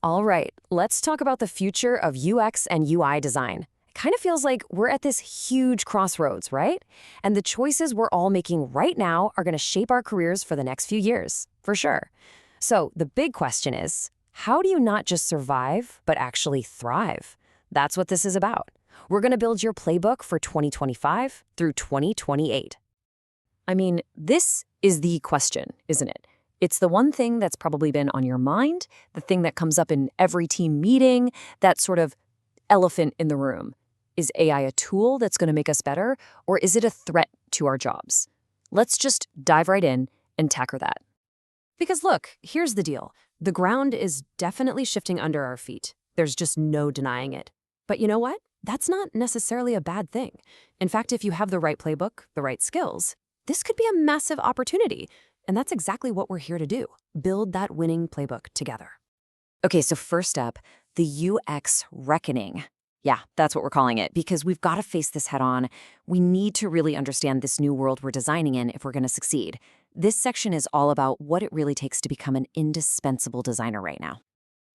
All right, let's talk about the future of UX and UI design. It kind of feels like we're at this huge crossroads, right? And the choices we're all making right now are going to shape our careers for the next few years, for sure. So the big question is, how do you not just survive, but actually thrive? That's what this is about. We're going to build your playbook for 2025 through 2028. I mean, this is the question, isn't it? It's the one thing that's probably been on your mind, the thing that comes up in every team meeting, that sort of elephant in the room. Is AI a tool that's going to make us better, or is it a threat to our jobs? Let's just dive right in and tackle that. Because look, here's the deal. The ground is definitely shifting under our feet. There's just no denying it. But you know what? That's not necessarily a bad thing. In fact, if you have the right playbook, the right skills, this could be a massive opportunity. And that's exactly what we're here to do, build that winning playbook together. Okay, so first up, the UX reckoning. Yeah, that's what we're calling it, because we've got to face this head on. We need to really understand this new world we're designing in if we're going to succeed. This section is all about what it really takes to become an indispensable designer right now.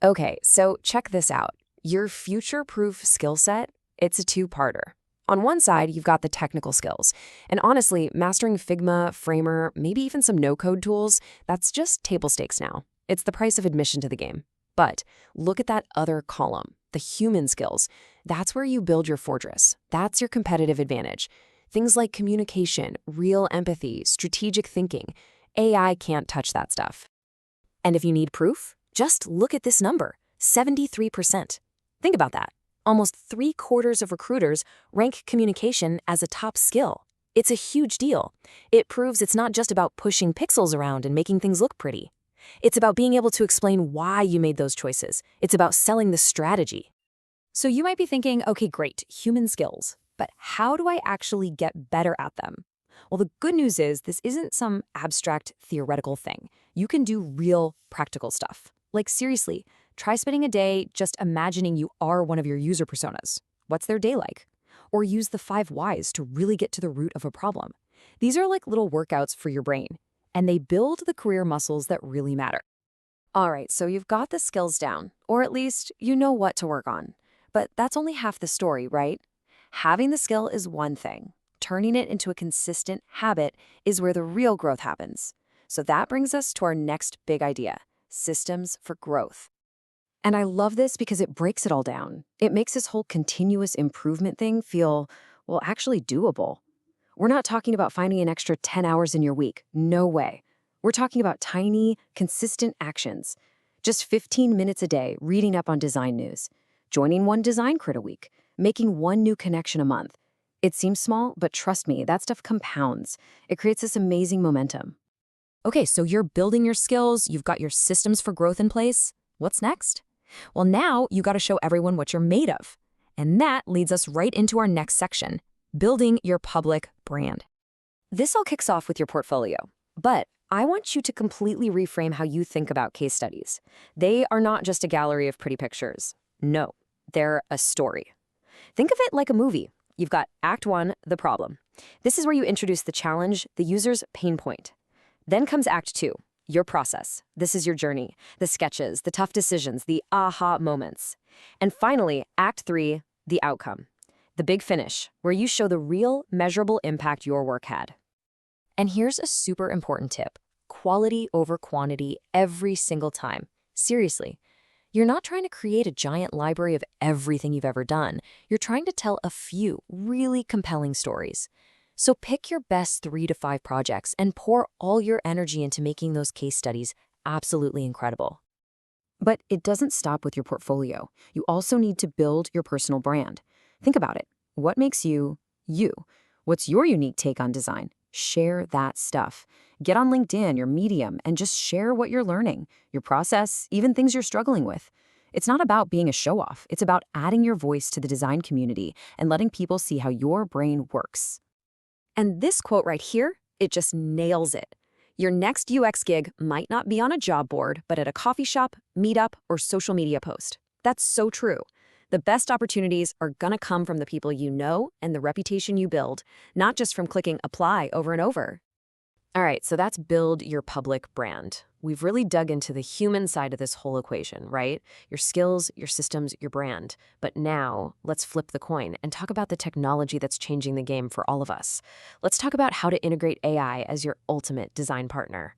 Okay, so check this out. Your future-proof skill set, it's a two-parter. On one side, you've got the technical skills. And honestly, mastering Figma, Framer, maybe even some no-code tools, that's just table stakes now. It's the price of admission to the game. But look at that other column, the human skills. That's where you build your fortress. That's your competitive advantage. Things like communication, real empathy, strategic thinking. AI can't touch that stuff. And if you need proof, just look at this number, 73%. Think about that. Almost 3/4 of recruiters rank communication as a top skill. It's a huge deal. It proves it's not just about pushing pixels around and making things look pretty. It's about being able to explain why you made those choices. It's about selling the strategy. So you might be thinking, okay, great, human skills, but how do I actually get better at them? Well, the good news is this isn't some abstract theoretical thing. You can do real practical stuff. Like seriously, try spending a day just imagining you are one of your user personas. What's their day like? Or use the 5 whys to really get to the root of a problem. These are like little workouts for your brain, and they build the career muscles that really matter. All right, so you've got the skills down, or at least you know what to work on. But that's only half the story, right? Having the skill is one thing. Turning it into a consistent habit is where the real growth happens. So that brings us to our next big idea, systems for growth. And I love this because it breaks it all down. It makes this whole continuous improvement thing feel, well, actually doable. We're not talking about finding an extra 10 hours in your week. No way. We're talking about tiny, consistent actions. Just 15 minutes a day reading up on design news, joining one design crit a week, making one new connection a month. It seems small, but trust me, that stuff compounds. It creates this amazing momentum. Okay, so you're building your skills, you've got your systems for growth in place. What's next? Well, now you got to show everyone what you're made of. And that leads us right into our next section, building your public brand. This all kicks off with your portfolio, but I want you to completely reframe how you think about case studies. They are not just a gallery of pretty pictures. No, they're a story. Think of it like a movie. You've got Act 1, the problem. This is where you introduce the challenge, the user's pain point. Then comes Act 2, your process. This is your journey, the sketches, the tough decisions, the aha moments. And finally, Act 3, the outcome, the big finish, where you show the real, measurable impact your work had. And here's a super important tip. Quality over quantity every single time. Seriously. You're not trying to create a giant library of everything you've ever done. You're trying to tell a few really compelling stories. So pick your best 3 to 5 projects and pour all your energy into making those case studies absolutely incredible. But it doesn't stop with your portfolio. You also need to build your personal brand. Think about it. What makes you, you? What's your unique take on design? Share that stuff. Get on LinkedIn or Medium and just share what you're learning, your process, even things you're struggling with. It's not about being a show-off. It's about adding your voice to the design community and letting people see how your brain works. And this quote right here, it just nails it. Your next UX gig might not be on a job board, but at a coffee shop, meetup, or social media post. That's so true. The best opportunities are gonna come from the people you know and the reputation you build, not just from clicking apply over and over. All right, so that's build your public brand. We've really dug into the human side of this whole equation, right? Your skills, your systems, your brand. But now, let's flip the coin and talk about the technology that's changing the game for all of us. Let's talk about how to integrate AI as your ultimate design partner.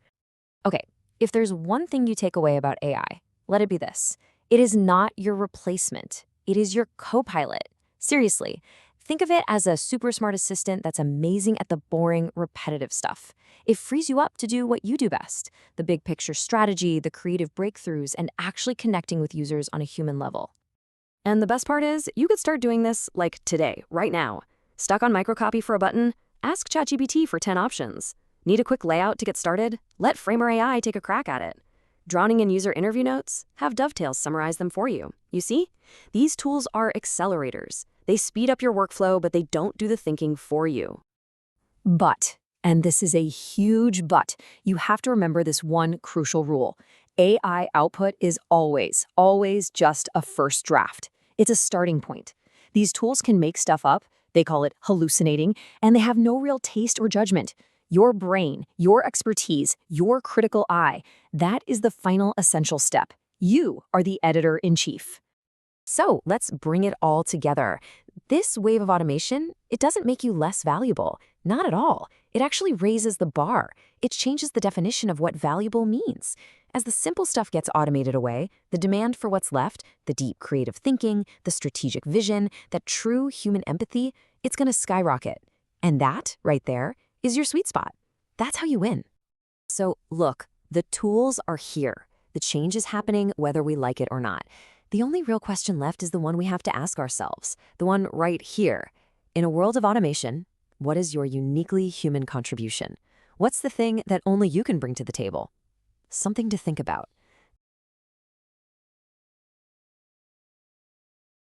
Okay, if there's one thing you take away about AI, let it be this. It is not your replacement. It is your co-pilot. Seriously, think of it as a super smart assistant that's amazing at the boring, repetitive stuff. It frees you up to do what you do best, the big picture strategy, the creative breakthroughs, and actually connecting with users on a human level. And the best part is, you could start doing this like today, right now. Stuck on microcopy for a button? Ask ChatGPT for 10 options. Need a quick layout to get started? Let Framer AI take a crack at it. Drowning in user interview notes? Have Dovetails summarize them for you. You see? These tools are accelerators. They speed up your workflow, but they don't do the thinking for you. But, and this is a huge but, you have to remember this one crucial rule. AI output is always, always just a first draft. It's a starting point. These tools can make stuff up, they call it hallucinating, and they have no real taste or judgment. Your brain, your expertise, your critical eye, that is the final essential step. You are the editor-in-chief. So let's bring it all together. This wave of automation, it doesn't make you less valuable. Not at all. It actually raises the bar. It changes the definition of what valuable means. As the simple stuff gets automated away, the demand for what's left, the deep creative thinking, the strategic vision, that true human empathy, it's going to skyrocket. And that, right there, is your sweet spot. That's how you win. So look, the tools are here. The change is happening whether we like it or not. The only real question left is the one we have to ask ourselves, the one right here. In a world of automation, what is your uniquely human contribution? What's the thing that only you can bring to the table? Something to think about.